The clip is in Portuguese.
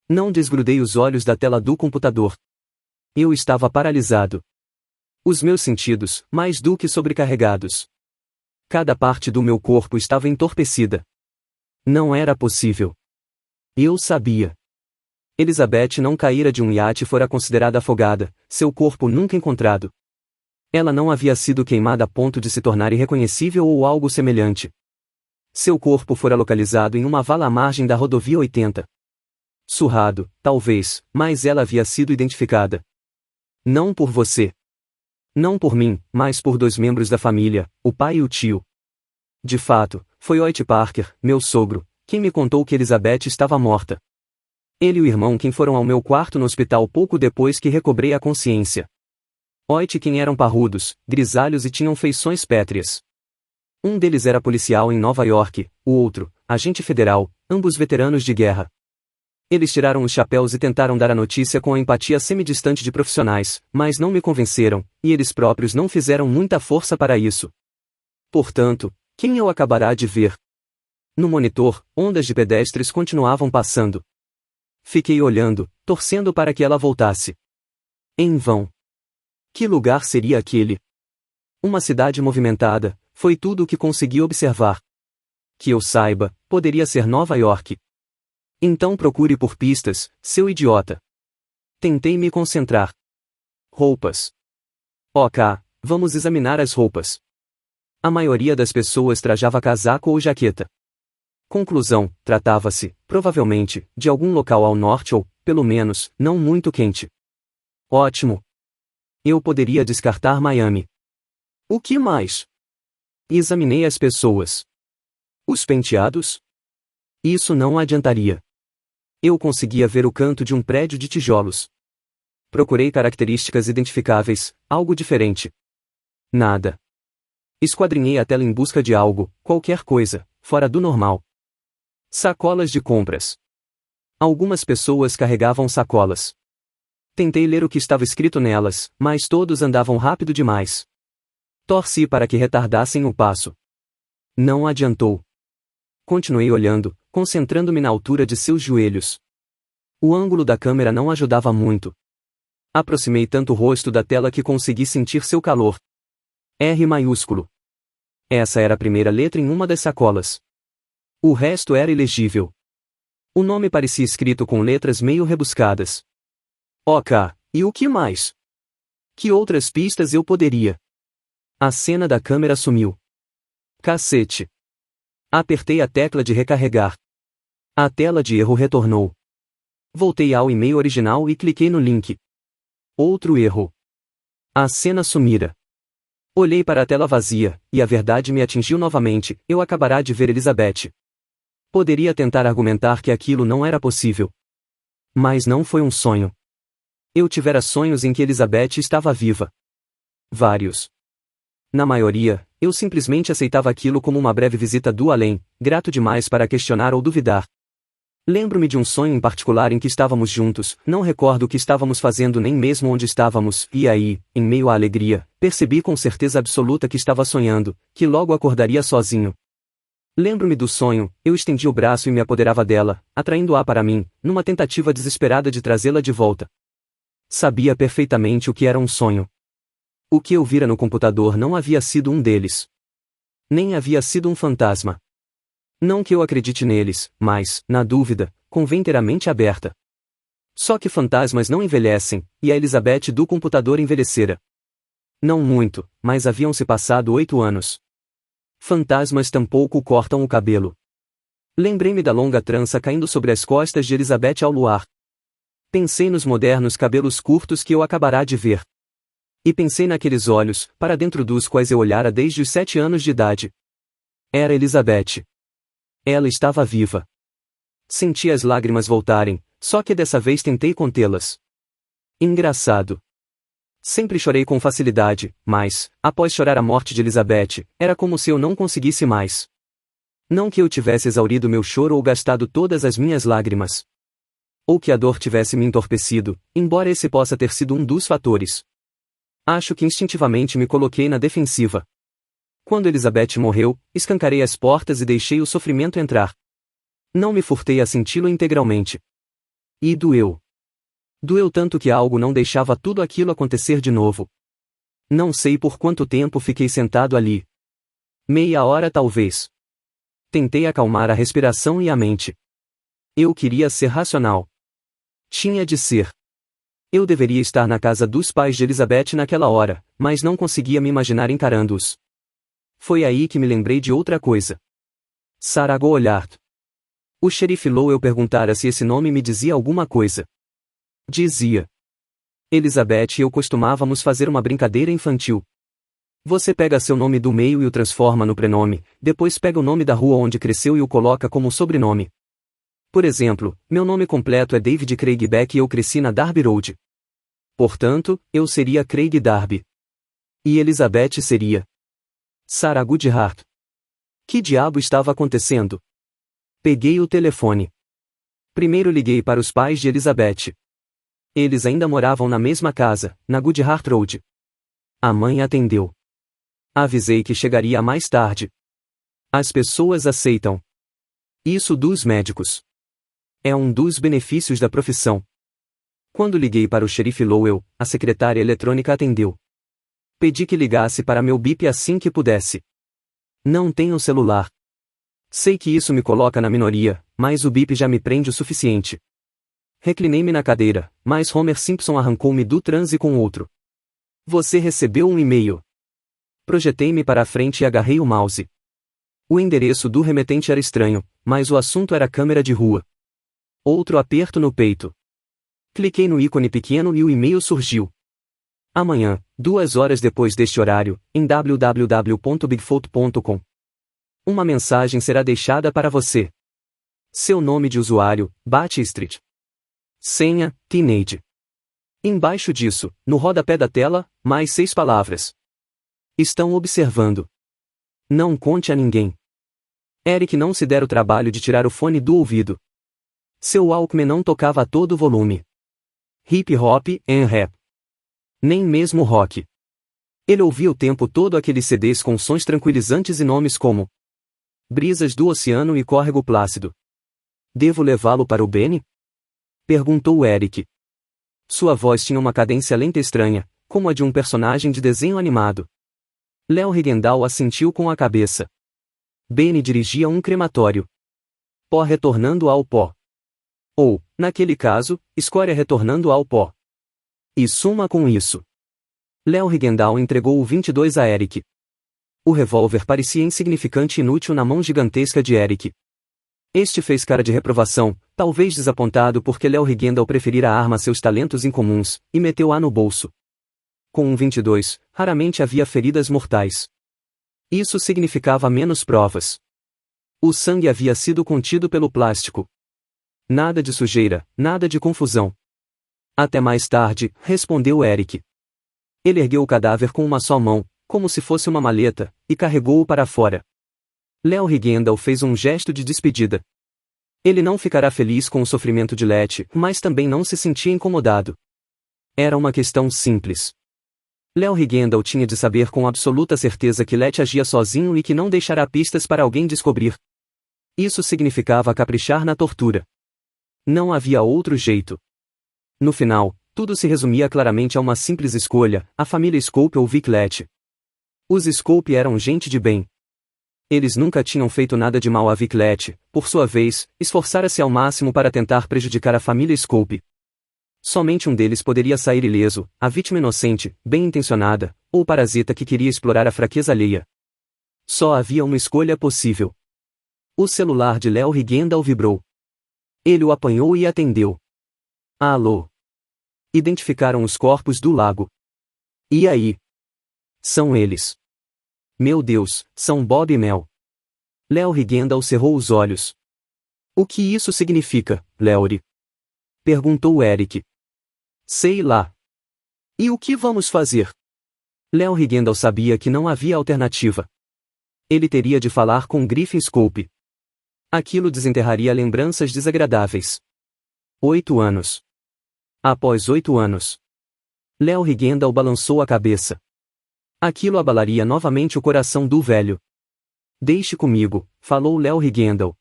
Não desgrudei os olhos da tela do computador. Eu estava paralisado. Os meus sentidos, mais do que sobrecarregados. Cada parte do meu corpo estava entorpecida. Não era possível. Eu sabia. Elizabeth não caíra de um iate e fora considerada afogada, seu corpo nunca encontrado. Ela não havia sido queimada a ponto de se tornar irreconhecível ou algo semelhante. Seu corpo fora localizado em uma vala à margem da rodovia 80. Surrado, talvez, mas ela havia sido identificada. Não por você. Não por mim, mas por 2 membros da família, o pai e o tio. De fato, foi Hoyt Parker, meu sogro, quem me contou que Elizabeth estava morta. Ele e o irmão quem foram ao meu quarto no hospital pouco depois que recobrei a consciência. Hoyt e quem eram parrudos, grisalhos e tinham feições pétreas. Um deles era policial em Nova York, o outro, agente federal, ambos veteranos de guerra. Eles tiraram os chapéus e tentaram dar a notícia com a empatia semidistante de profissionais, mas não me convenceram, e eles próprios não fizeram muita força para isso. Portanto, quem eu acabará de ver? No monitor, ondas de pedestres continuavam passando. Fiquei olhando, torcendo para que ela voltasse. Em vão. Que lugar seria aquele? Uma cidade movimentada, foi tudo o que consegui observar. Que eu saiba, poderia ser Nova York. Então procure por pistas, seu idiota. Tentei me concentrar. Roupas. Ok, vamos examinar as roupas. A maioria das pessoas trajava casaco ou jaqueta. Conclusão, tratava-se, provavelmente, de algum local ao norte ou, pelo menos, não muito quente. Ótimo. Eu poderia descartar Miami. O que mais? Examinei as pessoas. Os penteados? Isso não adiantaria. Eu conseguia ver o canto de um prédio de tijolos. Procurei características identificáveis, algo diferente. Nada. Esquadrinhei a tela em busca de algo, qualquer coisa, fora do normal. Sacolas de compras. Algumas pessoas carregavam sacolas. Tentei ler o que estava escrito nelas, mas todos andavam rápido demais. Torci para que retardassem o passo. Não adiantou. Continuei olhando, concentrando-me na altura de seus joelhos. O ângulo da câmera não ajudava muito. Aproximei tanto o rosto da tela que consegui sentir seu calor. R maiúsculo. Essa era a primeira letra em uma das sacolas. O resto era ilegível. O nome parecia escrito com letras meio rebuscadas. Ok, e o que mais? Que outras pistas eu poderia? A cena da câmera sumiu. Cacete. Apertei a tecla de recarregar. A tela de erro retornou. Voltei ao e-mail original e cliquei no link. Outro erro. A cena sumira. Olhei para a tela vazia, e a verdade me atingiu novamente, eu acabará de ver Elizabeth. Poderia tentar argumentar que aquilo não era possível. Mas não foi um sonho. Eu tivera sonhos em que Elizabeth estava viva. Vários. Na maioria, eu simplesmente aceitava aquilo como uma breve visita do além, grato demais para questionar ou duvidar. Lembro-me de um sonho em particular em que estávamos juntos, não recordo o que estávamos fazendo nem mesmo onde estávamos, e aí, em meio à alegria, percebi com certeza absoluta que estava sonhando, que logo acordaria sozinho. Lembro-me do sonho, eu estendi o braço e me apoderava dela, atraindo-a para mim, numa tentativa desesperada de trazê-la de volta. Sabia perfeitamente o que era um sonho. O que eu vira no computador não havia sido um deles. Nem havia sido um fantasma. Não que eu acredite neles, mas, na dúvida, convém ter a mente aberta. Só que fantasmas não envelhecem, e a Elizabeth do computador envelhecera. Não muito, mas haviam se passado 8 anos. Fantasmas tampouco cortam o cabelo. Lembrei-me da longa trança caindo sobre as costas de Elizabeth ao luar. Pensei nos modernos cabelos curtos que eu acabará de ver. E pensei naqueles olhos, para dentro dos quais eu olhara desde os 7 anos de idade. Era Elizabeth. Ela estava viva. Senti as lágrimas voltarem, só que dessa vez tentei contê-las. Engraçado. Sempre chorei com facilidade, mas, após chorar a morte de Elizabeth, era como se eu não conseguisse mais. Não que eu tivesse exaurido meu choro ou gastado todas as minhas lágrimas. Ou que a dor tivesse me entorpecido, embora esse possa ter sido um dos fatores. Acho que instintivamente me coloquei na defensiva. Quando Elizabeth morreu, escancarei as portas e deixei o sofrimento entrar. Não me furtei a senti-lo integralmente. E doeu. Doeu tanto que algo não deixava tudo aquilo acontecer de novo. Não sei por quanto tempo fiquei sentado ali. Meia hora talvez. Tentei acalmar a respiração e a mente. Eu queria ser racional. Tinha de ser. Eu deveria estar na casa dos pais de Elizabeth naquela hora, mas não conseguia me imaginar encarando-os. Foi aí que me lembrei de outra coisa. Sarah Goddard. O xerife Lowell perguntara se esse nome me dizia alguma coisa. Dizia. Elizabeth e eu costumávamos fazer uma brincadeira infantil. Você pega seu nome do meio e o transforma no prenome, depois pega o nome da rua onde cresceu e o coloca como sobrenome. Por exemplo, meu nome completo é David Craig Beck e eu cresci na Darby Road. Portanto, eu seria Craig Darby. E Elizabeth seria Sarah Goodhart. Que diabo estava acontecendo? Peguei o telefone. Primeiro liguei para os pais de Elizabeth. Eles ainda moravam na mesma casa, na Goodhart Road. A mãe atendeu. Avisei que chegaria mais tarde. As pessoas aceitam. Isso dos médicos. É um dos benefícios da profissão. Quando liguei para o xerife Lowell, a secretária eletrônica atendeu. Pedi que ligasse para meu bip assim que pudesse. Não tenho celular. Sei que isso me coloca na minoria, mas o bip já me prende o suficiente. Reclinei-me na cadeira, mas Homer Simpson arrancou-me do transe com outro. Você recebeu um e-mail. Projetei-me para a frente e agarrei o mouse. O endereço do remetente era estranho, mas o assunto era câmera de rua. Outro aperto no peito. Cliquei no ícone pequeno e o e-mail surgiu. Amanhã, 2 horas depois deste horário, em www.bigfoot.com. Uma mensagem será deixada para você. Seu nome de usuário, Batistreet. Senha, Teenage. Embaixo disso, no rodapé da tela, mais 6 palavras. Estão observando. Não conte a ninguém. Eric não se dera o trabalho de tirar o fone do ouvido. Seu Walkman não tocava a todo volume. Hip hop and rap. Nem mesmo rock. Ele ouvia o tempo todo aqueles CDs com sons tranquilizantes e nomes como Brisas do Oceano e Córrego Plácido. Devo levá-lo para o Benny? Perguntou Eric. Sua voz tinha uma cadência lenta estranha, como a de um personagem de desenho animado. Léo Rigendal assentiu com a cabeça. Benny dirigia um crematório. Pó retornando ao pó. Ou, naquele caso, escória retornando ao pó. E suma com isso. Léo Rigendal entregou o 22 a Eric. O revólver parecia insignificante e inútil na mão gigantesca de Eric. Este fez cara de reprovação, talvez desapontado porque Léo Rigendal preferira a arma a seus talentos incomuns, e meteu-a no bolso. Com um 22, raramente havia feridas mortais. Isso significava menos provas. O sangue havia sido contido pelo plástico. Nada de sujeira, nada de confusão. Até mais tarde, respondeu Eric. Ele ergueu o cadáver com uma só mão, como se fosse uma maleta, e carregou-o para fora. Léo Rigendal fez um gesto de despedida. Ele não ficará feliz com o sofrimento de Letty, mas também não se sentia incomodado. Era uma questão simples. Léo Rigendal tinha de saber com absoluta certeza que Letty agia sozinho e que não deixará pistas para alguém descobrir. Isso significava caprichar na tortura. Não havia outro jeito. No final, tudo se resumia claramente a uma simples escolha: a família Scope ou Vic Letty. Os Scope eram gente de bem. Eles nunca tinham feito nada de mal a Vic Letty, por sua vez, esforçara-se ao máximo para tentar prejudicar a família Scope. Somente um deles poderia sair ileso: a vítima inocente, bem-intencionada, ou o parasita que queria explorar a fraqueza alheia. Só havia uma escolha possível. O celular de Léo Rigendal vibrou. Ele o apanhou e atendeu. Alô? Identificaram os corpos do lago. E aí? São eles. Meu Deus, são Bob e Mel. Léo Rigendal cerrou os olhos. O que isso significa, Léory? Perguntou Eric. Sei lá. E o que vamos fazer? Léo Rigendal sabia que não havia alternativa. Ele teria de falar com Griffin Scope. Aquilo desenterraria lembranças desagradáveis. 8 anos. Após 8 anos. Léo Rigendal balançou a cabeça. Aquilo abalaria novamente o coração do velho. Deixe comigo, falou Léo Rigendal.